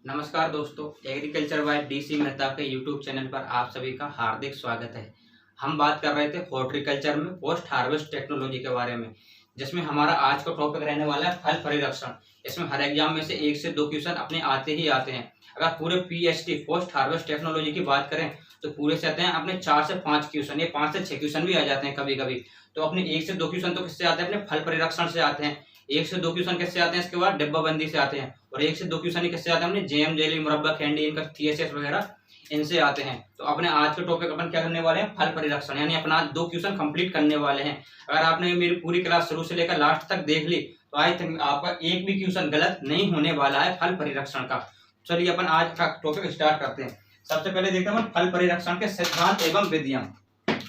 नमस्कार दोस्तों, agriculture by DC Mehta के यूट्यूब चैनल पर आप सभी का हार्दिक स्वागत है। हम बात कर रहे थे हॉर्टिकल्चर में पोस्ट हार्वेस्ट टेक्नोलॉजी के बारे में, जिसमें हमारा आज का टॉपिक रहने वाला है फल परिरक्षण। इसमें हर एग्जाम में से 1 से 2 क्वेश्चन अपने आते ही आते हैं। अगर पूरे पीएचटी पोस्ट हार्वेस्ट टेक्नोलॉजी की बात करें तो पूरे से आते हैं अपने 4 से 5 क्वेश्चन, ये 5 से 6 क्वेश्चन भी आ जाते हैं कभी कभी। तो अपने 1 से 2 क्वेश्चन तो किससे आते हैं? अपने फल परिरक्षण से आते हैं। 1 से 2 क्वेश्चन किससे आते हैं? इसके बाद डिब्बाबंदी से आते हैं। और 1 से 2 क्वेश्चन ही किससे आते हैं? अपने जेएम, जेली, मुरब्बा, कैंडी, इनका टीएसएस वगैरह इनसे आते हैं। तो अपने आज के टॉपिक अपन क्या करने वाले हैं? फल परिरक्षण, यानी अपना 2 क्वेश्चन कंप्लीट करने वाले हैं। अगर आपने मेरी पूरी क्लास शुरू से लेकर लास्ट तक देख ली तो आई थिंक आपका एक भी क्वेश्चन गलत नहीं होने वाला है फल परिरक्षण का। चलिए अपन आज का टॉपिक स्टार्ट करते हैं। सबसे पहले देखते हैं फल परिरक्षण के सिद्धांत एवं विधियां।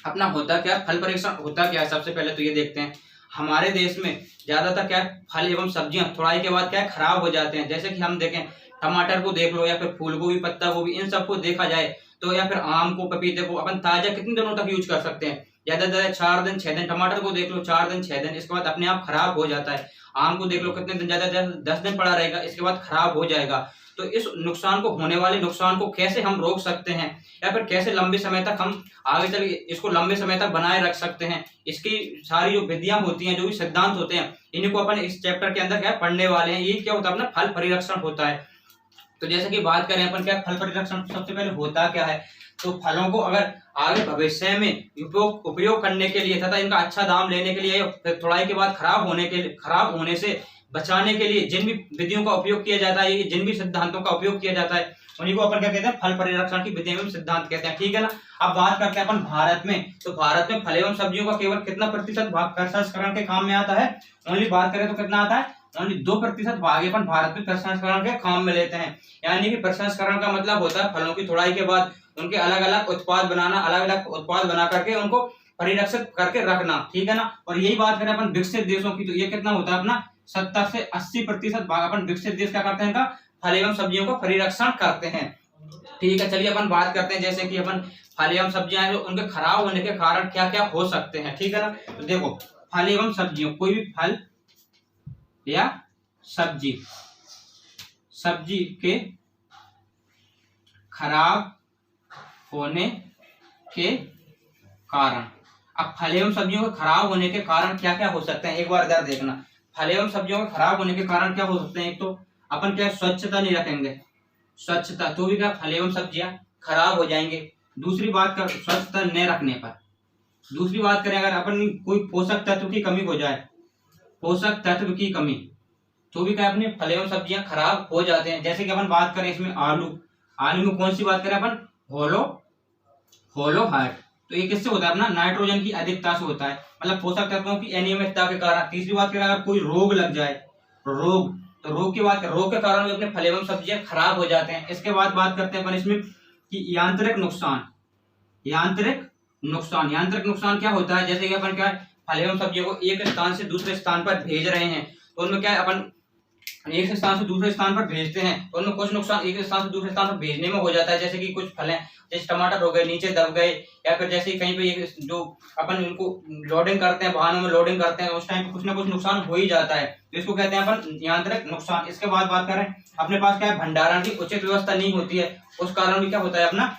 अपना होता क्या, फल परिरक्षण होता क्या है? सबसे पहले तो ये देखते हैं। हमारे देश में ज्यादातर क्या है, फल एवं सब्जियां थोड़ाई के बाद क्या है, खराब हो जाते हैं। जैसे कि हम देखें, टमाटर को देख लो या फिर फूल गोभी, पत्ता गोभी, इन सबको देखा जाए तो, या फिर आम को, पपीते को अपन ताजा कितने दिनों तक यूज कर सकते हैं? ज्यादा से ज्यादा 4 दिन 6 दिन। टमाटर को देख लो 4 दिन 6 दिन, इसके बाद अपने आप खराब हो जाता है। आम को देख लो कितने दिन, ज्यादा से ज्यादा 10 दिन पड़ा रहेगा, इसके बाद खराब हो जाएगा। तो इस नुकसान को, होने वाले नुकसान को कैसे हम रोक सकते हैं, या फिर कैसे लंबे समय तक हम आगे चल इसको लंबे समय तक बनाए रख सकते हैं, इसकी सारी जो विधियां होती हैं, जो भी सिद्धांत होते हैं, इन्हीं को अपन इस चैप्टर के अंदर क्या पढ़ने वाले हैं। ये क्या होता है? अपना फल परिरक्षण होता है। तो जैसे कि बात करें अपन, क्या फल परिरक्षण सबसे पहले होता क्या है? तो फलों को अगर आगे भविष्य में उपयोग करने के लिए तथा इनका अच्छा दाम लेने के लिए, थोड़ाई के बाद खराब होने से बचाने के लिए जिन भी विधियों का उपयोग किया जाता है, जिन भी सिद्धांतों का उपयोग किया जाता है, उन्हीं को अपन क्या कहते हैं? फल परिरक्षण की विधि एवं सिद्धांत कहते हैं। ठीक है ना। अब बात करते हैं अपन भारत में। तो भारत में फल एवं सब्जियों का केवल कितना प्रतिशत भाग प्रसंस्करण के काम में आता है? ओनली बात करें तो कितना आता है? ओनली 2% भाग अपन भारत में प्रसंस्करण के काम में लेते हैं। यानी कि प्रसंस्करण का मतलब होता है फलों की थोड़ाई के बाद उनके अलग अलग उत्पाद बनाना, अलग अलग उत्पाद बना करके उनको परिरक्षित करके रखना। ठीक है ना। और यही बात करें अपन विकसित देशों की, तो ये कितना होता है? अपना 70 से 80% भाग अपन विकसित देश क्या करते हैं? इनका फल एवं सब्जियों का परिरक्षण करते हैं। ठीक है। चलिए अपन बात करते हैं, जैसे कि अपन फल एवं सब्जियां हैं, उनके खराब होने के कारण क्या क्या हो सकते हैं। ठीक है ना। तो देखो, फल एवं सब्जियों, कोई भी फल या सब्जी के खराब होने के कारण। अब फल एवं सब्जियों के खराब होने के कारण क्या क्या हो सकते हैं, एक बार इधर देखना। फल एवं सब्जियों के खराब होने के कारण क्या हो सकते हैं? एक तो अपन क्या स्वच्छता नहीं रखेंगे, स्वच्छता तो भी क्या फल एवं सब्जियां खराब हो जाएंगे। दूसरी बात कर, स्वच्छता न रखने पर, दूसरी बात करें अगर अपन कोई पोषक तत्व की कमी हो जाए, पोषक तत्व की कमी, तो भी क्या अपने फल एवं सब्जियां खराब हो जाते हैं। जैसे कि अपन बात करें इसमें आलू में कौन सी बात करें अपन? होलो हार्ट। तो ये किससे होता है? अपना नाइट्रोजन की अधिकता से होता है, मतलब पोषक तत्वों की अनियमितता के कारण। तीसरी बात करें अगर कोई रोग लग जाए, तो रोग के कारण भी अपने फल एवं सब्जियां खराब हो जाते हैं। इसके बाद बात करते हैं अपन इसमें कि यांत्रिक नुकसान क्या होता है? जैसे कि अपन क्या फल एवं सब्जियों को एक स्थान से दूसरे स्थान पर भेज रहे हैं, तो उनमें क्या है, अपन एक स्थान से दूसरे स्थान पर भेजते हैं, तो उनमें कुछ नुकसान एक स्थान से दूसरे स्थान पर भेजने में हो जाता है। जैसे कि कुछ फल हैं, जैसे टमाटर हो गए, नीचे दब गए, या फिर जैसे कहीं पे जो अपन इनको लोडिंग करते हैं, वाहनों में लोडिंग करते हैं, उस टाइम पे कुछ ना कुछ नुकसान हो ही जाता है। तो इसको कहते हैं अपन यांत्रिक नुकसान। इसके बाद बात करें, अपने पास क्या है? भंडारण की उचित व्यवस्था नहीं होती है, उस कारण भी क्या होता है? अपना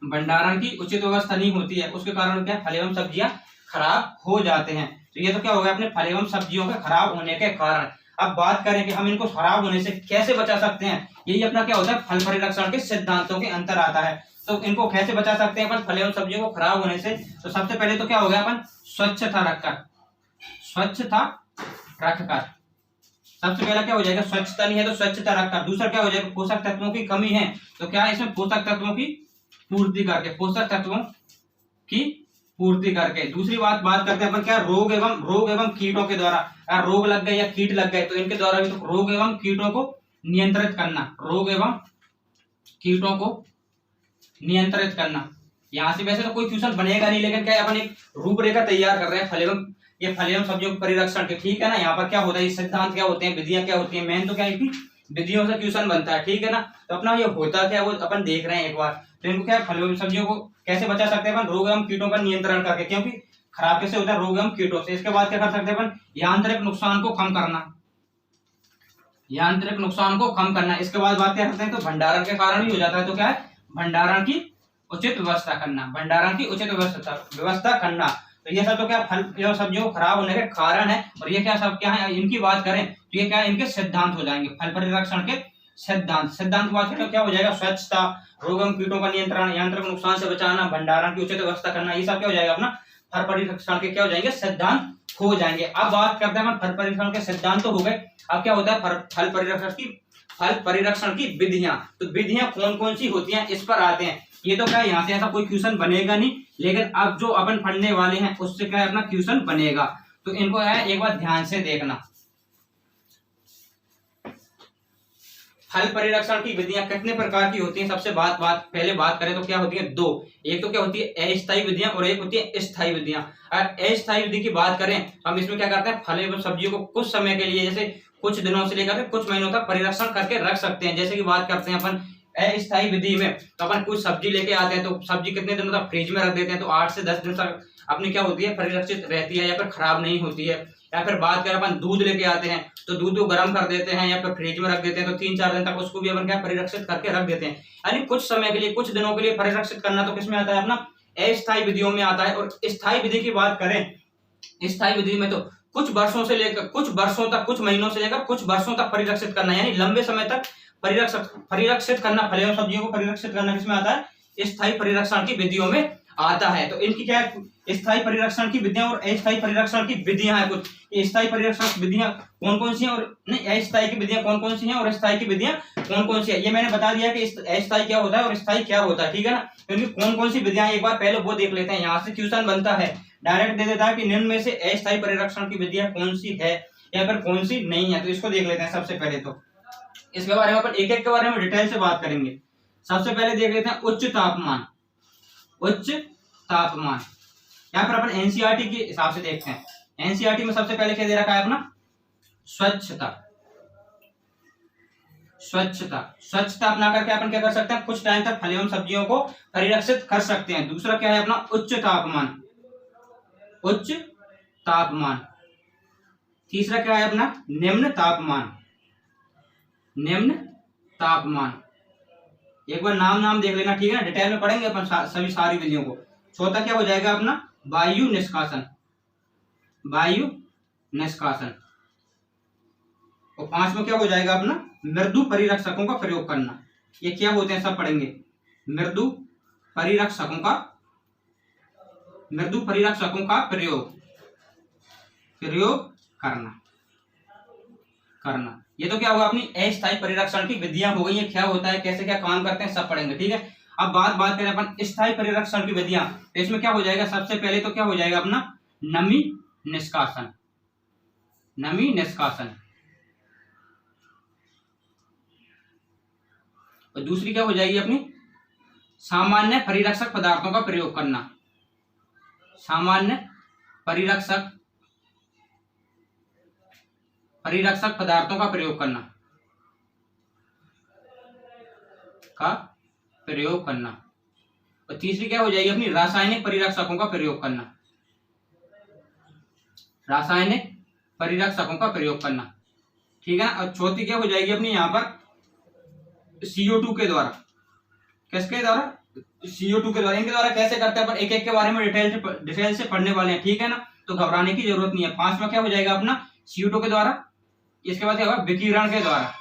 भंडारण की उचित व्यवस्था नहीं होती है, उसके कारण क्या फल एवं सब्जियां खराब हो जाते हैं। तो ये तो क्या हो गया अपने फल एवं सब्जियों के खराब होने के कारण। अब बात करें कि हम इनको खराब होने से कैसे बचा सकते हैं, यही अपना क्या होता है? फल परिरक्षण के सिद्धांतों के अंतर आता है। तो इनको कैसे बचा सकते हैं अपन फल एवं सब्जियों को खराब होने से? तो सबसे पहले तो क्या हो गया? अपन स्वच्छता रखकर सबसे पहला क्या हो जाएगा? स्वच्छता नहीं है तो स्वच्छता रखकर। दूसरा क्या हो जाएगा? पोषक तत्वों की कमी है, तो क्या है इसमें? पोषक तत्वों की पूर्ति करके। दूसरी बात करते हैं अपन क्या? रोग एवं कीटों के द्वारा, अगर रोग लग गए या कीट लग गए तो इनके द्वारा भी, तो रोग एवं कीटों को नियंत्रित करना। यहाँ से वैसे तो कोई क्वेश्चन बनेगा नहीं, लेकिन क्या है, अपन एक रूपरेखा तैयार कर रहे हैं फल एवं सब्जियों के परिरक्षण के। ठीक है ना। यहाँ पर क्या होता है? ये सिद्धांत क्या होते हैं, विधियां क्या होती हैं, मेन तो क्या है कि विधियों से क्वेश्चन बनता है। ठीक है ना। तो अपना ये होता क्या है वो अपन देख रहे हैं एक बार। तो इनको क्या, फल एवं सब्जियों को कैसे बचा सकते हैं अपन? रोग एवं कीटों का नियंत्रण करके, क्योंकि खराब कैसे होता है? रोग एवं कीटों से। इसके बाद क्या कर सकते हैं अपन? यांत्रिक नुकसान को कम करना, यांत्रिक नुकसान को कम करना। इसके बाद बात क्या करते हैं, तो भंडारण के कारण भी हो जाता है, तो क्या है, भंडारण की उचित व्यवस्था करना, भंडारण की उचित व्यवस्था करना। तो ये सब तो क्या फल एवं सब्जियों खराब होने के कारण है, और ये क्या सब क्या है, इनकी बात करें तो ये क्या है, इनके सिद्धांत हो जाएंगे, फल परिरक्षण के सिद्धांत। सिद्धांत की बात करें तो क्या हो जाएगा, स्वच्छता, रोग एवं कीटों का नियंत्रण, यांत्रिक नुकसान से बचाना, भंडारण की उचित व्यवस्था करना, ये सब क्या हो जाएगा अपना फल परिरक्षण के क्या हो जाएंगे, सिद्धांत हो जाएंगे। अब बात करते हैं फल परिरक्षण के सिद्धांत तो हो गए, अब क्या होता है फल परिरक्षण की विधियां। तो विधियां कौन कौन सी होती हैं इस पर आते हैं। ये तो क्या है, यहाँ से ऐसा कोई क्वेश्चन बनेगा नहीं, लेकिन अब जो अपन पढ़ने वाले हैं उससे क्या है अपना क्वेश्चन बनेगा, तो इनको है एक बार ध्यान से देखना। फल परिरक्षण की विधियां कितने प्रकार की होती हैं, सबसे पहले बात करें तो क्या होती है, दो। एक तो क्या होती है अस्थायी विधियां और एक होती है स्थायी विधियां। अगर अस्थायी विधि की बात करें, हम इसमें क्या करते हैं, फल एवं सब्जियों को कुछ समय के लिए, जैसे कुछ दिनों से लेकर कुछ महीनों तक परिरक्षण करके रख सकते हैं। जैसे कि बात करते हैं अपन अस्थायी विधि में, तो अपन कुछ सब्जी लेके आते हैं, तो सब्जी कितने दिनों तक फ्रिज में रख देते हैं, तो 8 से 10 दिन तक अपनी क्या होती है, परिरक्षित रहती है या फिर खराब नहीं होती है। या फिर बात करें अपन दूध लेके आते हैं, तो दूध को गर्म कर देते हैं या फिर फ्रिज में रख देते हैं, तो 3-4 दिन तक उसको भी अपन क्या परिरक्षित करके रख देते हैं। यानी कुछ समय के लिए, कुछ दिनों के लिए परिरक्षित करना तो किसमें आता है, अपना अस्थायी विधियों में आता है। और स्थायी विधि की बात करें, स्थायी विधि में तो कुछ वर्षों से लेकर कुछ वर्षों तक, कुछ महीनों से लेकर कुछ वर्षों तक परिरक्षित करना, यानी लंबे समय तक परिरक्षित करना, फल एवं सब्जियों को परिरक्षित करना किसमें आता है, स्थायी परिरक्षण की विधियों में आता है। तो इनकी क्या है, स्थायी परिरक्षण की विधियां और अस्थायी परिरक्षण की विधियां हैं कुछ। स्थायी परिरक्षण की विधियां कौन कौन सी हैं, और नहीं अस्थायी की विधियां कौन कौन सी हैं और स्थायी की विधियां कौन कौन सी है, ये मैंने बता दिया कि अस्थायी क्या होता है और स्थायी क्या होता है, ठीक है ना। क्योंकि कौन कौन सी विधियां, एक बार पहले वो देख लेते हैं। यहाँ से क्वेश्चन बनता है, डायरेक्ट दे देता है कि निम्न में से अस्थायी परिरक्षण की विधियां कौन सी है या फिर कौन सी नहीं है। तो इसको देख लेते हैं सबसे पहले। तो इसके बारे में अपन एक एक के बारे में डिटेल से बात करेंगे। सबसे पहले देख लेते हैं उच्च तापमान। उच्च तापमान, यहाँ पर अपन एनसीईआरटी के हिसाब से देखते हैं। एनसीईआरटी में सबसे पहले क्या दे रखा है अपना, स्वच्छता। स्वच्छता, स्वच्छता अपना करके अपन क्या कर सकते हैं, कुछ टाइम तक फल एवं सब्जियों को परिरक्षित कर सकते हैं। दूसरा क्या है अपना उच्च तापमान। उच्च तापमान। तीसरा क्या है अपना निम्न तापमान। निम्न तापमान, एक बार नाम देख लेना, ठीक है ना, डिटेल में पढ़ेंगे अपन सभी सारी विधियों को। चौथा क्या हो जाएगा अपना वायु निष्कासन। वायु निष्कासन। और पांचवा क्या हो जाएगा अपना मृदु परिरक्षकों का प्रयोग करना। ये क्या होते हैं सब पढ़ेंगे। मृदु परिरक्षकों का प्रयोग करना। ये तो क्या होगा अपनी अस्थायी परिरक्षण की विधियां हो गई। ये क्या होता है, कैसे क्या काम करते हैं, सब पढ़ेंगे, ठीक है। अब बात करें अपन स्थायी परिरक्षण की विधियां, तो इसमें क्या हो जाएगा, सबसे पहले तो क्या हो जाएगा अपना नमी निष्कासन। नमी निष्कासन। और दूसरी क्या हो जाएगी अपनी सामान्य परिरक्षक पदार्थों का प्रयोग करना। सामान्य परिरक्षक पदार्थों का प्रयोग करना। और तीसरी क्या हो जाएगी अपनी रासायनिक परिरक्षकों का प्रयोग करना। रासायनिक परिरक्षकों का प्रयोग करना, ठीक है। और चौथी क्या हो जाएगी अपनी यहाँ पर CO2 के द्वारा। किसके द्वारा, CO2 के द्वारा। इनके द्वारा कैसे करते हैं अपन एक एक के बारे में डिटेल से पढ़ने वाले हैं, ठीक है ना, तो घबराने की जरूरत नहीं है। पांचवा क्या हो जाएगा अपना CO2 के द्वारा। इसके बाद क्या होगा विकिरण के द्वारा।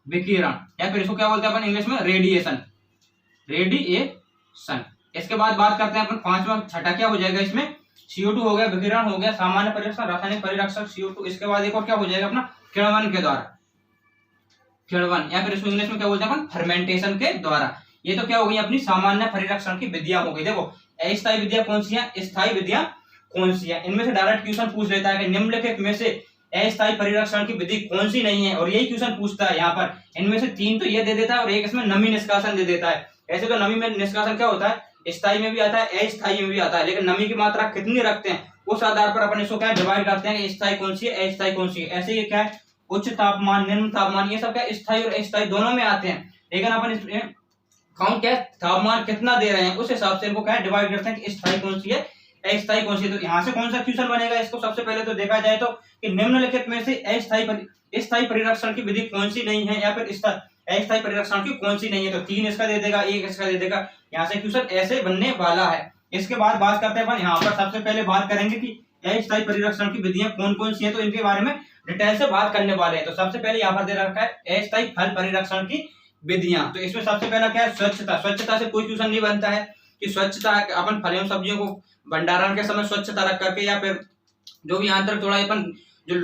विकिरण, या फिर इसको क्या बोलते हैं अपन इंग्लिश में रेडिएशन। इसके बाद बात करते हैं अपन पांचवा, छठा क्या हो जाएगा इसमें CO2 हो गया, विकिरण हो गया, सामान्य परिरक्षक, रासायनिक परिरक्षक, CO2। इसके बाद एक और क्या हो जाएगा अपना किण्वन के द्वारा। किण्वन, या फिर इसको इंग्लिश में क्या बोलते हैं अपन फर्मेंटेशन के द्वारा। ये तो क्या हो गई अपनी सामान्य परिरक्षण की विधियां हो गई। देखो अस्थायी विधियां कौन सी हैं, स्थायी विधियां कौन सी हैं। इनमें से डायरेक्ट क्वेश्चन पूछ लेता है कि निम्नलिखित में से अस्थायी परिरक्षण की विधि कौन सी नहीं है, और यही क्वेश्चन पूछता है यहाँ पर। इनमें से 3 तो ये दे देता है और एक इसमें नमी निष्कासन दे देता है। ऐसे तो नमी में निष्कासन क्या होता है, स्थायी में भी आता है, अस्थायी में भी आता है, लेकिन नमी की मात्रा कितनी रखते हैं उस आधार पर अपन इसको क्या डिवाइड करते हैं कि स्थायी कौन सी है, अस्थायी कौन सी है। ऐसे ही क्या है उच्च तापमान, निम्न तापमान, ये सब क्या स्थायी और अस्थायी दोनों में आते हैं। लेकिन अपन इसमें काउंट क्या तापमान कितना दे रहे हैं उस हिसाब से इनको क्या डिवाइड करते हैं कि स्थायी कौन सी है, अस्थायी कौन सी है? तो यहाँ से कौन सा क्वेश्चन बनेगा इसको सबसे पहले तो देखा जाए तो कि निम्नलिखित में से स्थायी परिरक्षण की विधि कौन सी नहीं है या फिर अस्थायी परिरक्षण की कौन सी नहीं है? तो 3 इसका दे देगा, 1 इसका दे देगा। यहाँ से क्वेश्चन ऐसे बनने वाला है। इसके बाद बात करते हैं अपन यहाँ पर सबसे पहले बात करेंगे कि अस्थायी परिरक्षण की विधियां कौन कौन सी है, तो इनके बारे में डिटेल से बात करने वाले हैं। तो सबसे पहले यहाँ पर दे रखा है अस्थायी फल परिरक्षण की विधियां। तो इसमें सबसे पहला क्या है? स्वच्छता। स्वच्छता से कोई क्वेश्चन नहीं बनता है कि स्वच्छता अपन फल एवं सब्जियों को भंडारण के समय स्वच्छता रख करके या फिर जो भी आंतर थोड़ा अपन जो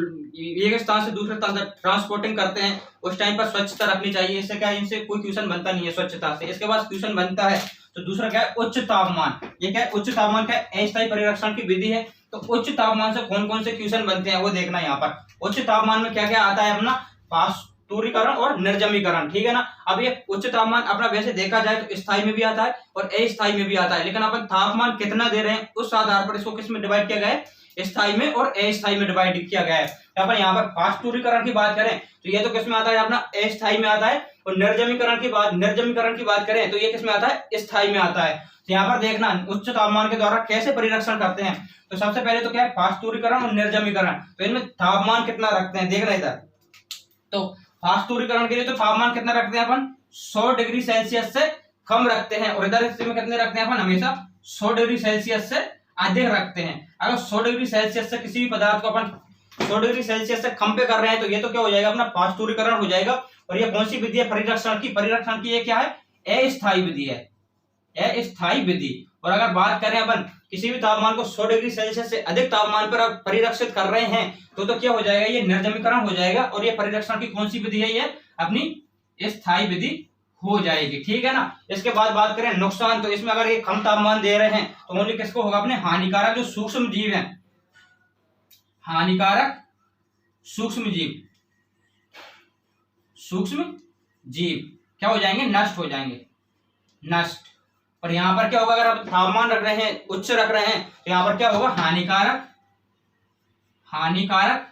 एक स्थान से दूसरे स्थान तक ट्रांसपोर्टिंग करते हैं उस टाइम पर स्वच्छता रखनी चाहिए। इससे क्या है? इनसे कोई क्वेश्चन बनता नहीं है स्वच्छता से। इसके बाद क्वेश्चन बनता है तो दूसरा क्या है? उच्च तापमान। ये क्या है? उच्च तापमान का अस्थायी परिरक्षण की विधि है। तो उच्च तापमान से कौन कौन से क्वेश्चन बनते हैं वो देखना है यहाँ पर। उच्च तापमान में क्या क्या आता है अपना? पास्तुरीकरण और निर्जमीकरण, ठीक है ना। अब ये उच्च तापमान अपना वैसे देखा जाए तो स्थायी में भी आता है और अस्थायी में भी आता है, लेकिन अपन तापमान कितना दे रहे हैं उस आधार पर इसको किस में डिवाइड किया गया है? स्थायी में और अस्थायी में डिवाइड किया गया है। अपन यहाँ पर पास्तुरीकरण की बात करें तो ये तो किस में आता है? अपना अस्थायी में आता है। और निर्जमीकरण की बात करें तो ये किस में आता है? स्थायी में आता है। तो यहाँ पर देखना उच्च तापमान के द्वारा कैसे परिरक्षण करते हैं। तो सबसे पहले तो क्या है? पास्तुरीकरण और निर्जमीकरण। तो इनमें तापमान कितना रखते हैं देखना इधर। तो पास्तुरीकरण के लिए तो तापमान कितना रखते हैं अपन? 100 डिग्री सेल्सियस से कम रखते हैं। और इधर में कितने रखते हैं अपन? हमेशा 100 डिग्री सेल्सियस से अधिक रखते हैं। अगर 100 डिग्री सेल्सियस से किसी भी पदार्थ को अपन 100 डिग्री सेल्सियस से कम पे कर रहे हैं तो ये तो क्या हो जाएगा? अपना पास्तुरीकरण हो जाएगा। और ये कौन सी विधि है? परिरक्षण की ये क्या है? अस्थायी विधि है, अस्थायी विधि। और अगर बात करें अपन किसी भी तापमान को 100 डिग्री सेल्सियस से अधिक तापमान पर परिरक्षित कर रहे हैं तो क्या हो जाएगा? ये निर्जमीकरण हो जाएगा। और ये परिरक्षण की कौन सी विधि है? ये अपनी स्थायी विधि हो जाएगी, ठीक है ना। इसके बाद बात करें नुकसान। तो इसमें अगर ये कम तापमान दे रहे हैं तो ओनली किसको होगा? अपने हानिकारक जो सूक्ष्म जीव हैं, हानिकारक सूक्ष्म जीव क्या हो जाएंगे? नष्ट हो जाएंगे, नष्ट। और यहां पर क्या होगा? अगर आप तापमान रख रहे हैं, उच्च रख रहे हैं तो यहां पर क्या होगा? हानिकारक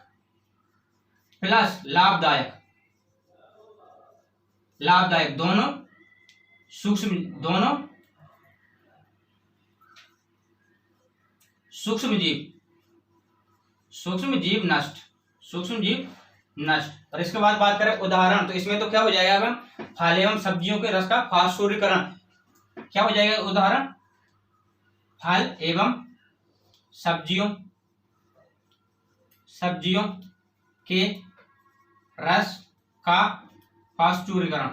प्लस लाभदायक दोनों सूक्ष्म जीव नष्ट। और इसके बाद बात करें उदाहरण। तो इसमें तो क्या हो जाएगा? अपन फल एवं सब्जियों के रस का पास्तुरीकरण क्या हो जाएगा? उदाहरण फल एवं सब्जियों के रस का पास्तुरीकरण।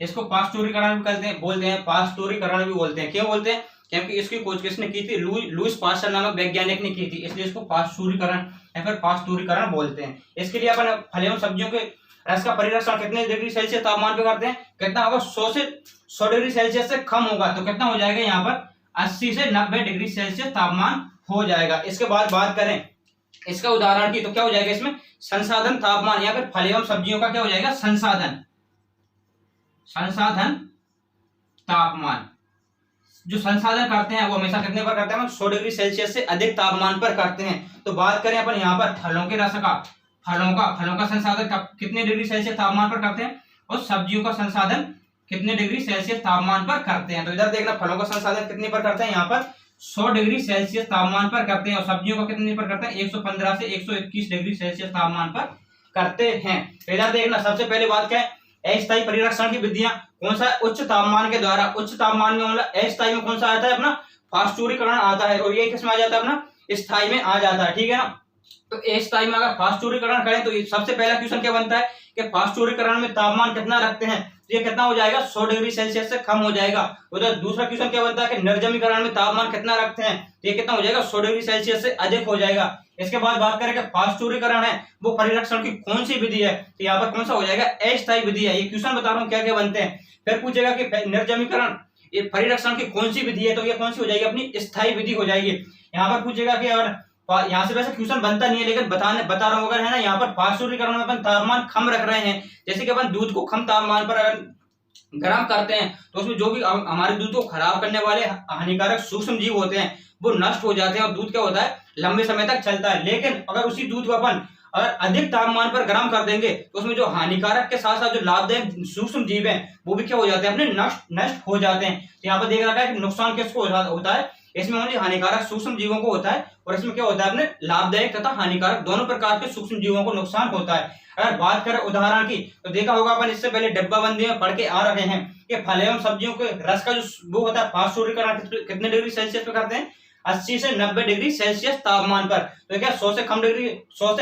इसको पास्तुरीकरण बोलते हैं, पास्तुरीकरण भी बोलते हैं। क्यों बोलते हैं? क्योंकि इसकी खोज किसने की थी? लुईस पास्चर नामक वैज्ञानिक ने की थी, इसलिए इसको पास्तुरीकरण या फिर पास्तुरीकरण बोलते हैं। इसके लिए अपन फल एवं सब्जियों के रस का परिरक्षण कितने डिग्री सेल्सियस तापमान पे करते हैं? कितना होगा? 100 डिग्री सेल्सियस से कम होगा तो कितना हो जाएगा? यहाँ पर 80 से 90 डिग्री सेल्सियस तापमान हो जाएगा। इसके बाद बात करें इसका उदाहरण की तो क्या हो जाएगा? इसमें संसाधन तापमान या फिर फल एवं सब्जियों का क्या हो जाएगा? संसाधन तापमान। जो संसाधन करते हैं वो हमेशा कितने पर करते हैं? 100 डिग्री सेल्सियस से अधिक तापमान पर करते हैं। तो बात करें अपन यहाँ पर फलों के रस का, फलों का संसाधन कितने डिग्री सेल्सियस तापमान पर करते हैं और सब्जियों का संसाधन कितने डिग्री सेल्सियस तापमान पर करते हैं। तो इधर देखना फलों का संसाधन कितने पर करते हैं? यहाँ पर 100 डिग्री सेल्सियस तापमान पर करते हैं। और सब्जियों का कितने पर करते हैं? 115 से 121 डिग्री सेल्सियस तापमान पर करते हैं। तो इधर देखना सबसे पहले बात क्या है? अस्थायी परिरक्षण की विधियां कौन सा? उच्च तापमान के द्वारा। उच्च तापमान में मतलब अस्थायी में कौन सा आता है? अपना पास्तुरीकरण आता है। और ये किसमें आ जाता है? अपना स्थायी में आ जाता है, ठीक है ना। तो अस्थायी में अगर पास्तुरीकरण करें तो सबसे पहला क्वेश्चन क्या बनता है कि पास्तुरीकरण में तापमान कितना रखते हैं? ये कितना हो जाएगा? 100 डिग्री सेल्सियस से कम हो जाएगा। उधर दूसरा क्वेश्चन क्या बनता है कि निर्जमीकरण में तापमान कितना रखते हैं? ये कितना हो जाएगा? 100 डिग्री सेल्सियस से अधिक हो जाएगा। इसके बाद बात करें कि पास्तुरीकरण है वो परिरक्षण की कौन सी विधि है? तो यहाँ पर कौन सा हो जाएगा? अस्थायी विधि है। ये क्वेश्चन बता रहा हूँ क्या क्या बनते हैं। फिर पूछेगा कि निर्जमीकरण ये परिरक्षण की कौन सी विधि है? तो ये कौन सी हो जाएगी? अपनी स्थायी विधि हो जाएगी। यहाँ पर पूछेगा कि और यहाँ से वैसे क्वेश्चन बनता नहीं है लेकिन बता रहा हूँ अगर है ना, यहाँ पर पास्तुरीकरण में अपन तापमान कम रख रहे हैं। जैसे कि अपन दूध को कम तापमान पर अगर गर्म करते हैं तो उसमें जो भी हमारे दूध को खराब करने वाले हानिकारक सूक्ष्म जीव होते हैं वो नष्ट हो जाते हैं और दूध क्या होता है? लंबे समय तक चलता है। लेकिन अगर उसी दूध को अपन अगर अधिक तापमान पर गर्म कर देंगे तो उसमें जो हानिकारक के साथ साथ जो लाभदायक सूक्ष्म जीव हैं वो भी क्या हो जाते हैं, अपने नष्ट हो जाते हैं। तो यहाँ पर देख रखा है कि नुकसान किसको होता है, इसमें ओनली हानिकारक सूक्ष्म जीवों को होता है, और इसमें क्या होता है, अपने लाभदायक तथा हानिकारक दोनों प्रकार के सूक्ष्म जीवों को नुकसान होता है। अगर बात करें उदाहरण की तो देखा होगा अपन इससे पहले डिब्बाबंदी में पढ़ के आ रहे हैं कि फल एवं सब्जियों के रस का जो वो होता है फास्ट सूर्यकरण कितने डिग्री सेल्सियस पे करते हैं, 80 से 90 डिग्री सेल्सियस तापमान पर। तो क्या 100 से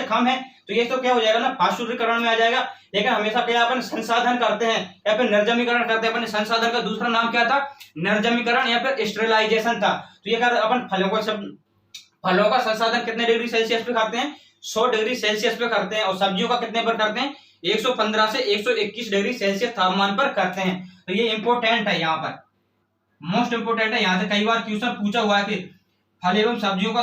कम है तो ये तो क्या हो जाएगा ना, फास्ट सूर्यकरण में आ जाएगा। लेकिन हमेशा क्या अपन संसाधन करते हैं या फिर निर्जमीकरण करते हैं, अपन संसाधन का दूसरा नाम क्या था, निर्जमीकरण या फिर स्टेरिलाइजेशन था। तो ये कर अपन फलों का संसाधन कितने डिग्री सेल्सियस पे करते हैं, 100 डिग्री सेल्सियस पे करते हैं, और सब्जियों का कितने पर करते हैं, 115 से 121 डिग्री सेल्सियस तापमान पर करते हैं। तो ये इंपोर्टेंट है, यहाँ पर मोस्ट इंपोर्टेंट है। यहाँ से कई बार क्वेश्चन पूछा हुआ है कि फल एवं सब्जियों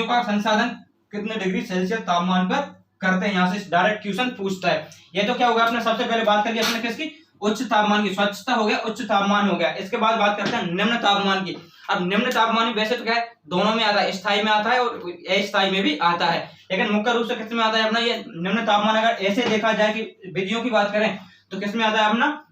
का संसाधन कितने डिग्री सेल्सियस तापमान पर करते हैं, यहाँ से डायरेक्ट क्वेश्चन पूछता है। ये तो क्या होगा, अपने सबसे पहले बात करिए अपने किसकी, उच्च तापमान की। स्वच्छता हो गया, उच्च तापमान हो गया। इसके बाद बात करते हैं निम्न तापमान की। अब निम्न तापमान वैसे तो क्या है, दोनों में आता है, स्थायी में आता है और अस्थायी में भी आता है, लेकिन मुख्य रूप से किस में आता है अपना ये निम्न तापमान। अगर ऐसे देखा जाए कि विधियों की बात करें तो किस में आता है अपना,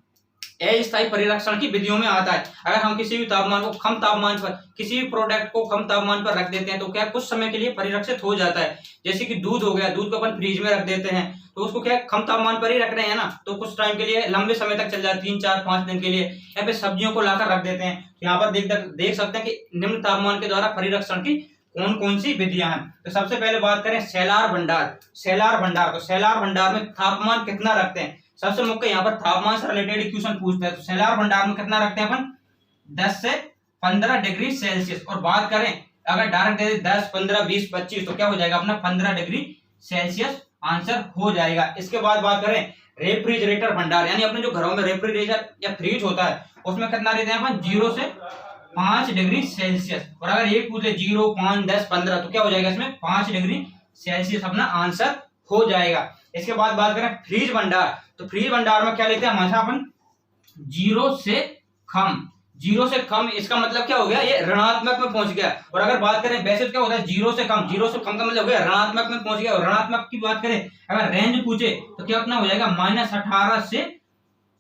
अस्थायी परिरक्षण की विधियों में आता है। अगर हम किसी भी तापमान को कम तापमान पर, किसी भी प्रोडक्ट को कम तापमान पर रख देते हैं तो क्या कुछ समय के लिए परिरक्षित हो जाता है। जैसे कि दूध हो गया, दूध को अपन फ्रीज में रख देते हैं तो उसको क्या कम तापमान पर ही रख रहे हैं ना, तो कुछ टाइम के लिए, लंबे समय तक चल जाता है, 3 4 5 दिन के लिए। या फिर सब्जियों को लाकर रख देते हैं। तो यहाँ पर देख सकते हैं कि निम्न तापमान के द्वारा परिरक्षण की कौन कौन सी विधियां हैं। तो सबसे पहले बात करें सेलार भंडार। तो सेलार भंडार में तापमान कितना रखते हैं, सबसे मुख्य यहाँ पर तापमान से रिलेटेड क्वेश्चन पूछता है। तो सेलार भंडार में कितना रखते हैं अपन, 10 से 15 डिग्री सेल्सियस। और बात करें अगर डायरेक्ट दे 10 15 20 25 तो क्या हो जाएगा अपना 15 डिग्री सेल्सियस आंसर हो जाएगा। इसके बाद बात करें रेफ्रिजरेटर भंडार, यानी अपने जो घरों में रेफ्रिजरेटर या फ्रिज होता है उसमें कितना देते हैं अपन, 0 से 5 डिग्री सेल्सियस। और अगर एक पूछे 0 5 10 15 तो क्या हो जाएगा, इसमें 5 डिग्री सेल्सियस अपना आंसर हो जाएगा। इसके बाद बात करें फ्रीज भंडार। तो फ्रीज भंडार में क्या लेते हैं हमेशा अपन, 0 से कम। इसका मतलब क्या हो गया, ये ऋणात्मक में पहुंच गया। और अगर बात करें वैसे तो क्या होता है 0 से कम का मतलब हो गया ऋणात्मक में पहुंच गया। और ऋणात्मक की बात करें अगर रेंज पूछे तो क्या अपना हो जाएगा -18 से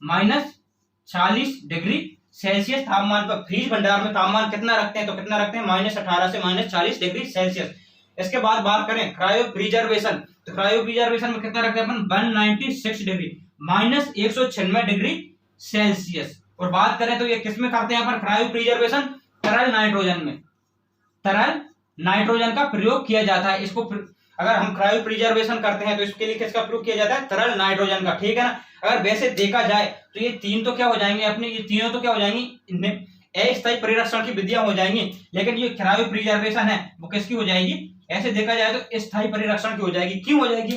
-40 डिग्री सेल्सियस तापमान पर। फ्रीज भंडार में तापमान कितना रखते हैं, तो कितना रखते हैं, -18 से -40 डिग्री सेल्सियस। इसके बाद बात करें क्रायो प्रिजर्वेशन। तो क्रायो प्रिजर्वेशन में कितना रखते हैं अपन, 196 डिग्री, -196 डिग्री सेल्सियस। और बात करें तो ये किसमें करते हैं अपन क्रायो प्रिजर्वेशन, तरल नाइट्रोजन का प्रयोग किया जाता है। इसको अगर हम क्रायो प्रिजर्वेशन करते हैं तो इसके लिए किसका प्रयोग किया जाता है, तरल नाइट्रोजन का, ठीक है ना। अगर वैसे देखा जाए तो ये तीन तो क्या हो जाएंगे अपने, ये तीनों तो क्या हो जाएंगी, अस्थायी परिरक्षण की विधियां हो जाएंगी। लेकिन ये क्रायो प्रिजर्वेशन है वो किसकी हो जाएगी, ऐसे देखा जाए तो स्थायी परिरक्षण की हो जाएगी। क्यों हो जाएगी,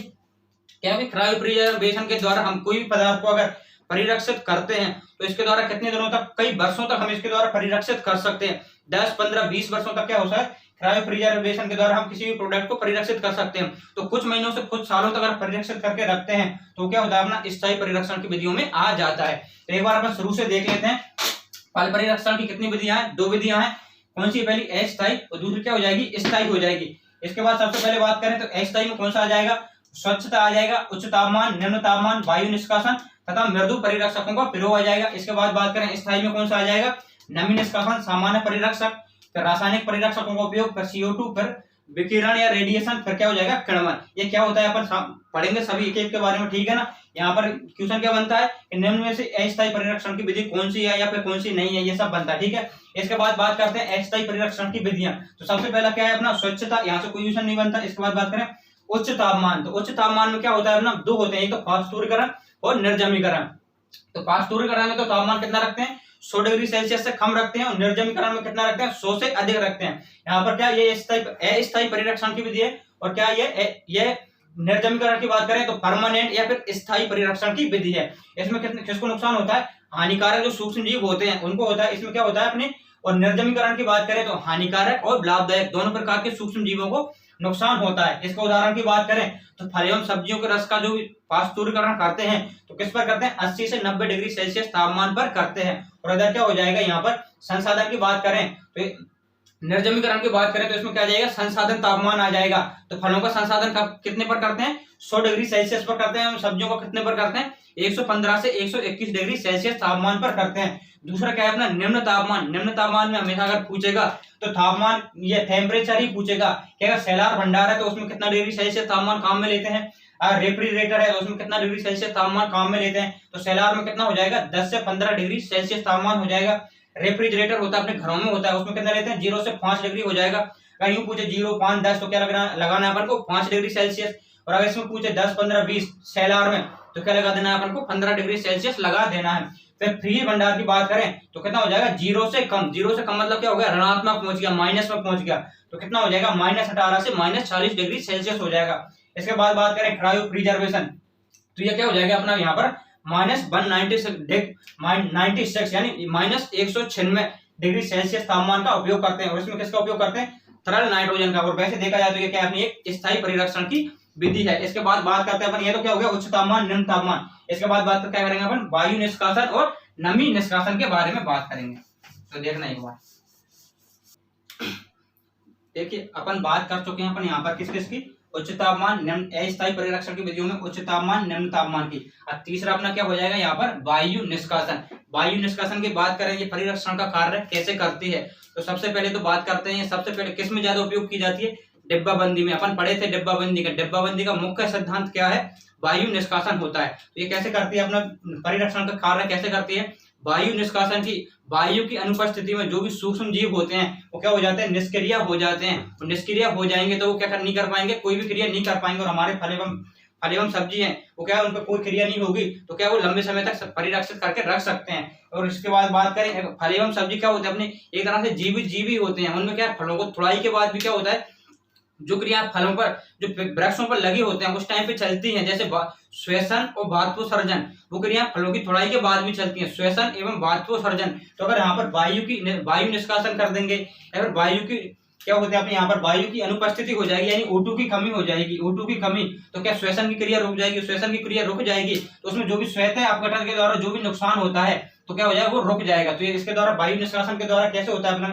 क्या क्रायो प्रिजर्वेशन के द्वारा हम कोई भी पदार्थ को अगर परिरक्षित करते हैं तो इसके द्वारा कितने दिनों तक, कई वर्षों तक हम इसके द्वारा परिरक्षित कर सकते हैं। 10 15 20 वर्षों तक क्या होता है, क्रायो प्रिजर्वेशन के द्वारा हम किसी भी प्रोडक्ट को परिरक्षित कर सकते हैं। तो कुछ महीनों से कुछ सालों तक अगर परिरक्षित करके रखते हैं तो क्या होता है अपना स्थायी परिरक्षण की विधियों में आ जाता है। तो एक बार अपन शुरू से देख लेते हैं। फल परिरक्षण की कितनी विधियां हैं, 2 विधियां हैं। कौन सी, पहली अस्थायी और दूसरी क्या हो जाएगी, स्थायी हो जाएगी। इसके बाद सबसे पहले बात करें तो अस्थायी में कौन सा आ जाएगा, स्वच्छता आ जाएगा, उच्च तापमान, निम्न तापमान, वायु निष्कासन तथा मृदु परिरक्षकों का प्रयोग आ जाएगा। इसके बाद बात करें स्थायी में कौन सा आ जाएगा, नमी निष्कासन, सामान्य परिरक्षक, फिर रासायनिक परिरक्षकों का उपयोग, फिर CO2, फिर विकिरण या रेडिएशन, फिर क्या हो जाएगा किण्वन। ये क्या होता है अपन पढ़ेंगे सभी एक एक के बारे में, ठीक है ना। यहाँ पर क्वेश्चन क्या बनता है, निम्न में से अस्थायी परिरक्षण की विधि कौन सी है या फिर कौन सी नहीं है, ये सब बनता है, ठीक है। इसके बाद बात करते हैं अस्थायी परिरक्षण की विधियां। तो सबसे पहला क्या है अपना स्वच्छता, यहाँ से कोई क्वेश्चन नहीं बनता। इसके बाद बात करें उच्च तापमान। तो उच्च तापमान में क्या होता है अपना, 2 होते हैं, एक तो फास्टूरीकरण और निर्जमीकरण। तो फास्टूरीकरण में तो तापमान कितना रखते हैं, 100 डिग्री सेल्सियस से कम रखते हैं, और निर्जमीकरण में कितना रखते हैं, 100 से अधिक रखते हैं। यहाँ पर क्या ये अस्थायी परिरक्षण की विधि है, और क्या ये निर्जमीकरण की बात करें तो परमानेंट या फिर स्थायी परिरक्षण की विधि है। इसमें किसको नुकसान होता है, हानिकारक जो सूक्ष्म जीव होते हैं उनको होता है। इसमें क्या होता है अपने, और निर्जमीकरण की बात करें तो हानिकारक और लाभदायक दोनों प्रकार के सूक्ष्म जीवों को नुकसान होता है। इसके उदाहरण की बात करें तो फल एवं सब्जियों के रस का जो पास्तुरीकरण करते हैं तो किस पर करते हैं, 80 से 90 डिग्री सेल्सियस तापमान पर करते हैं। और अगर क्या हो जाएगा यहाँ पर संसाधन की बात करें तो निर्जमीकरण की बात करें तो इसमें क्या आ जाएगा, संसाधन तापमान आ जाएगा। तो फलों का संसाधन कितने पर करते हैं, 100 डिग्री सेल्सियस पर करते हैं। सब्जियों का कितने पर करते हैं, 115 से 121 डिग्री सेल्सियस तापमान पर करते हैं। दूसरा क्या है अपना निम्न तापमान। निम्न तापमान में हमेशा अगर पूछेगा तो तापमान ये टेम्परेचर ही पूछेगा कि अगर सेलार भंडार है तो उसमें कितना डिग्री सेल्सियस तापमान काम में लेते हैं, अगर रेफ्रिजरेटर है तो उसमें कितना डिग्री सेल्सियस तापमान काम में लेते हैं। तो सेलार में कितना हो जाएगा, 10 से 15 डिग्री सेल्सियस तापमान हो जाएगा। रेफ्रिजरेटर होता है अपने घरों में होता है, उसमें कितना लेते हैं, 0 से 5 डिग्री हो जाएगा। अगर यूं पूछे 0, 5, 10 तो क्या लगाना है अपन को 5 डिग्री सेल्सियस। और अगर इसमें पूछे 10, 15, 20 सेलार में तो क्या लगा देना है अपन को, 15 डिग्री सेल्सियस लगा देना है। फिर फ्रीज भंडार की बात करें तो कितना हो जाएगा, 0 से कम। 0 से कम मतलब क्या हो गया, ऋणात्मक पहुंच गया, माइनस में पहुंच गया। तो कितना हो जाएगा, -18 से -40 डिग्री सेल्सियस हो जाएगा। इसके बाद बात करें क्रायो प्रिजर्वेशन तो ये क्या हो जाएगा अपना यहाँ पर -196 यानी -196 डिग्री सेल्सियस तापमान का उपयोग करते हैं। और इसमें किसका उपयोग करते हैं, तरल नाइट्रोजन का। और वैसे देखा जाए तो ये क्या अपनी एक स्थायी परिरक्षण की विधि है। इसके बाद बात करते हैं अपन, ये तो क्या हो गया उच्च तापमान निम्न तापमान। इसके बाद बात क्या करेंगे अपन, वायु निष्कासन और नमी निष्कासन के बारे में बात करेंगे। तो देखना एक बार, देखिए अपन बात कर चुके हैं अपन यहाँ पर किस किस की, उच्च तापमान निम्न अस्थायी परिरक्षण की विधियों में उच्च तापमान निम्न तापमान की। अब तीसरा अपना क्या हो जाएगा यहाँ पर, वायु निष्कासन। वायु निष्कासन की बात करें, ये परिरक्षण का कार्य कैसे करती है। तो सबसे पहले तो बात करते हैं, सबसे पहले किस में ज्यादा उपयोग की जाती है, डिब्बाबंदी में। अपन पढ़े थे डिब्बाबंदी का। डिब्बाबंदी का मुख्य सिद्धांत क्या है, वायु निष्कासन होता है। तो ये कैसे करती है, अपना परिरक्षण का कार्य कैसे करती है, वायु निष्कासन की। वायु की अनुपस्थिति में जो भी सूक्ष्म जीव होते हैं वो क्या हो जाते हैं, निष्क्रिय हो जाते हैं। तो निष्क्रिय हो जाएंगे तो वो क्या नहीं कर पाएंगे, कोई भी क्रिया नहीं कर पाएंगे। और हमारे फल एवं सब्जी है वो क्या है, उन पर कोई क्रिया नहीं होगी तो क्या वो लंबे समय तक परिरक्षित करके रख सकते हैं। और इसके बाद बात करें, फल एवं सब्जी क्या होते हैं, अपने एक तरह से जीवित जीव ही होते हैं। उनमें क्या है, फलों को तुड़ाई के बाद भी क्या होता है, जो क्रिया फलों पर जो वृक्षों पर लगे होते हैं उस टाइम पे चलती हैं, जैसे श्वेसन और बाष्पोत्सर्जन, वो क्रिया फलों की तुड़ाई के बाद भी चलती हैं, श्वेसन एवं बाष्पोत्सर्जन। तो अगर यहाँ पर वायु निष्कासन कर देंगे, अगर वायु की क्या होते हैं अपने यहाँ पर वायु की अनुपस्थिति हो जाएगी, यानी O2 की कमी हो जाएगी। O2 की कमी तो क्या श्वेसन की क्रिया रुक जाएगी, श्वेसन की क्रिया रुक जाएगी तो उसमें जो भी श्वेत है अपघटन के द्वारा जो भी नुकसान होता है तो क्या हो जाएगा, वो रुक जाएगा। तो ये इसके द्वारा वायु निष्कासन के द्वारा कैसे होता है अपना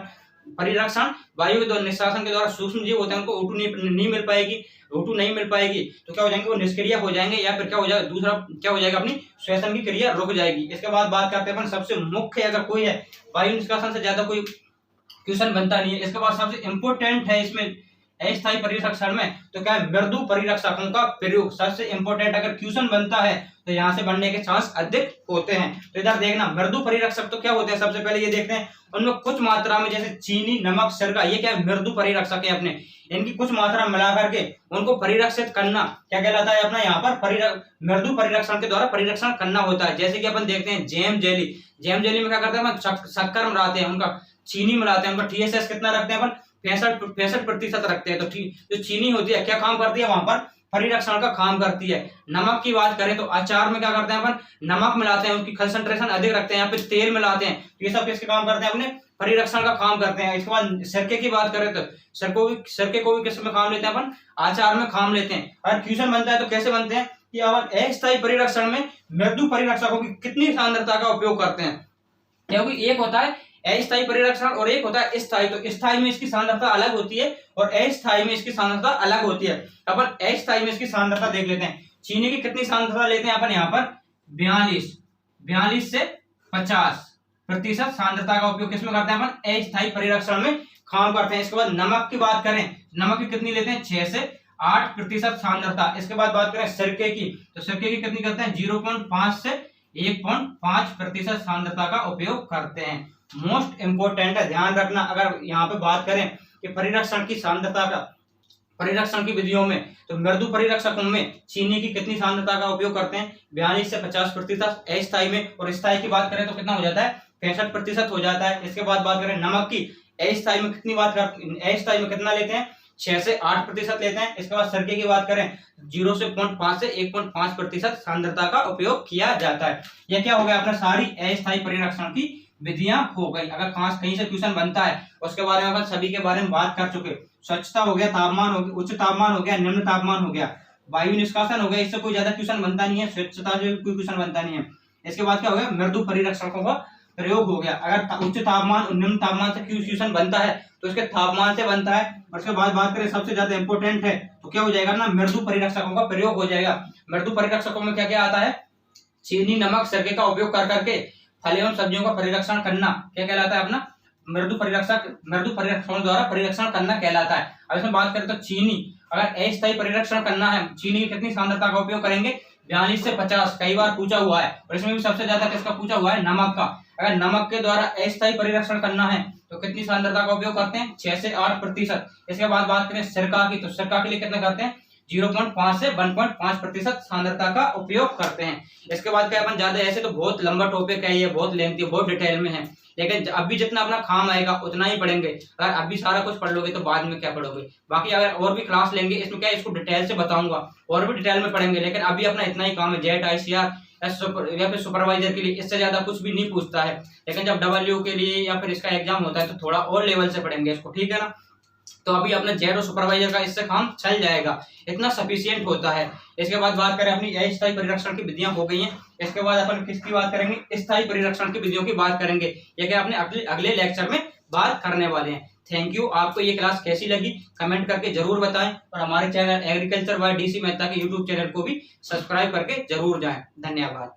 परिरक्षण, वायु के द्वारा निष्कासन के द्वारा सूक्ष्म जीव होते हैं उनको O2 नहीं मिल पाएगी, O2 नहीं मिल पाएगी तो क्या हो जाएंगे, वो निष्क्रिय हो जाएंगे। या फिर क्या हो जाएगा, दूसरा क्या हो जाएगा, अपनी श्वसन की क्रिया रुक जाएगी। इसके बाद बात करते हैं अपन सबसे मुख्य, अगर कोई है वायु निष्कासन से ज्यादा कोई क्वेश्चन बनता नहीं है। इसके बाद सबसे इंपोर्टेंट है इसमें अस्थायी परिरक्षण में तो क्या है, मृदु परिरक्षकों का प्रयोग सबसे इंपोर्टेंट। अगर क्वेश्चन बनता है तो यहाँ से बनने के चांस अधिक होते हैं। तो इधर देखना, मृदु परिरक्षक तो क्या होते हैं, सबसे पहले ये देखते हैं उनमें कुछ मात्रा में जैसे चीनी, नमक, सिरका, ये क्या है, मृदु परिरक्षक है अपने। इनकी कुछ मात्रा मिला करके उनको परिरक्षित करना क्या कहलाता है अपना यहाँ पर मृदु परिरक्षण के द्वारा परिरक्षण करना होता है। जैसे कि अपन देखते हैं जैम जेली, जैम जेली में क्या करते हैं, शक्कर मिलाते हैं, उनका चीनी मिलाते हैं, उनका TSS कितना रखते हैं अपन, 65% रखते हैं। तो जो चीनी होती है क्या काम करती है, वहां पर परिरक्षण का काम करती है। नमक की बात करें तो अचार में क्या करते हैं अपन, नमक मिलाते हैं, उनकी कंसंट्रेशन अधिक रखते हैं। या फिर तेल मिलाते हैं, ये सब किसके काम करते हैं, अपने परिरक्षण का काम करते हैं। इसके बाद सिरके की बात करें तो सिरके को भी किस में काम लेते हैं अपन, अचार में काम लेते हैं। अगर क्वेश्चन बनता है तो कैसे बनते हैं कि अपन अस्थायी परिरक्षण में मृदु परिरक्षकों की कितनी सांद्रता का उपयोग करते हैं, क्योंकि एक होता है अस्थायी परिरक्षण और एक होता है स्थायी। तो स्थायी में इसकी सांद्रता अलग होती है और अस्थायी में इसकी सांद्रता अलग होती है। अपन अस्थायी में इसकी सांद्रता देख लेते हैं। चीनी की कितनी सांद्रता लेते हैं अपन यहाँ पर, 42 से 50% सांद्रता का उपयोग किसमें करते हैं अपन, अस्थायी परिरक्षण में काम करते हैं। इसके बाद नमक की बात करें, नमक की कितनी लेते हैं, 6 से 8% सांद्रता। इसके बाद बात करें सिरके की, तो सिरके की कितनी करते हैं, 0.5 से 1.5% सांद्रता का उपयोग करते हैं। मोस्ट इंपोर्टेंट है, ध्यान रखना। अगर यहाँ पे बात करें कि परिरक्षण की सांद्रता का, परिरक्षण की विधियों में तो मृदु परिरक्षकों में चीनी की कितनी सांद्रता का उपयोग करते हैं, 42 से 50% अस्थायी में। और स्थायी की बात करें तो कितना हो जाता है, 65% हो जाता है। इसके बाद बात करें नमक की, अस्थायी में कितनी बात करते, अस्थायी में कितना लेते हैं, 6 से 8% लेते हैं। इसके बाद सिरके की बात करें 0.5 से 1.5% सांद्रता का उपयोग किया जाता है। यह क्या हो गया अपना सारी अस्थायी परिरक्षण की विधियां हो गई। अगर कहीं से क्वेश्चन बनता है उसके बारे में अपन सभी के बारे में बात कर चुके। स्वच्छता हो गया, तापमान हो गया, उच्च तापमान हो गया, निम्न तापमान हो गया, वायु निष्कासन हो गया, इससे कोई ज्यादा क्वेश्चन बनता नहीं है। स्वच्छता जो कोई क्वेश्चन बनता नहीं है। इसके बाद क्या हो गया, मृदु परिरक्षकों का प्रयोग हो गया। अगर उच्च तापमान और निम्न तापमान से फ्यूजन बनता है तो इसके तापमान से बनता है। और उसके बाद बात करें सबसे ज्यादा इंपॉर्टेंट है तो क्या हो जाएगा ना, मृदु परिरक्षकों का प्रयोग हो जाएगा। मृदु परिरक्षकों में क्या क्या आता है, चीनी, नमक, सिरके का उपयोग कर करके फल एवं सब्जियों का परिरक्षण करना क्या कहलाता है अपना, मृदु परिरक्षकों द्वारा परिरक्षण करना कहलाता है। अब इसमें बात करें तो चीनी, अगर अस्थायी परिरक्षण करना है, चीनी की कितनी सांद्रता का उपयोग करेंगे, 42 से 50, कई बार पूछा हुआ है। और इसमें भी सबसे ज्यादा किसका पूछा हुआ है, नमक का। अगर नमक के द्वारा अस्थायी परिरक्षण करना है तो कितनी सांद्रता का उपयोग करते हैं, 6 से 8%। इसके बाद बात करें सिरका की, तो सिरका के लिए कितना करते हैं, 0.5 से 1.5% सांद्रता का उपयोग करते हैं। इसके बाद क्या अपन ज्यादा ऐसे तो बहुत लंबा टॉपिक है, ये बहुत लेंथी, बहुत डिटेल में है, लेकिन अभी जितना अपना काम आएगा उतना ही पढ़ेंगे। अगर अभी सारा कुछ पढ़ लोगे तो बाद में क्या पढ़ोगे। बाकी अगर और भी क्लास लेंगे इसमें क्या, इसको डिटेल से बताऊंगा और भी डिटेल में पढ़ेंगे, लेकिन अभी अपना इतना ही काम है। जेट, ICR या फिर सुपरवाइजर के लिए इससे ज्यादा कुछ भी नहीं पूछता है, लेकिन जब डब्ल्यू के लिए या फिर इसका एग्जाम होता है तो थोड़ा और लेवल से पढ़ेंगे इसको, ठीक है ना। तो अभी अपना जेट और सुपरवाइजर का इससे काम चल जाएगा, इतना सफिशियंट होता है। इसके बाद बात करें अपनी अस्थायी परिरक्षण की विधियां हो गई हैं। इसके बाद अपन किसकी बात करेंगे, स्थायी परिरक्षण की विधियों की बात करेंगे, ये क्या अपने अगले लेक्चर में बात करने वाले हैं। Thank you. आपको ये क्लास कैसी लगी कमेंट करके जरूर बताएं, और हमारे channel agriculture by DC Mehta के यूट्यूब चैनल को भी सब्सक्राइब करके जरूर जाएं। धन्यवाद।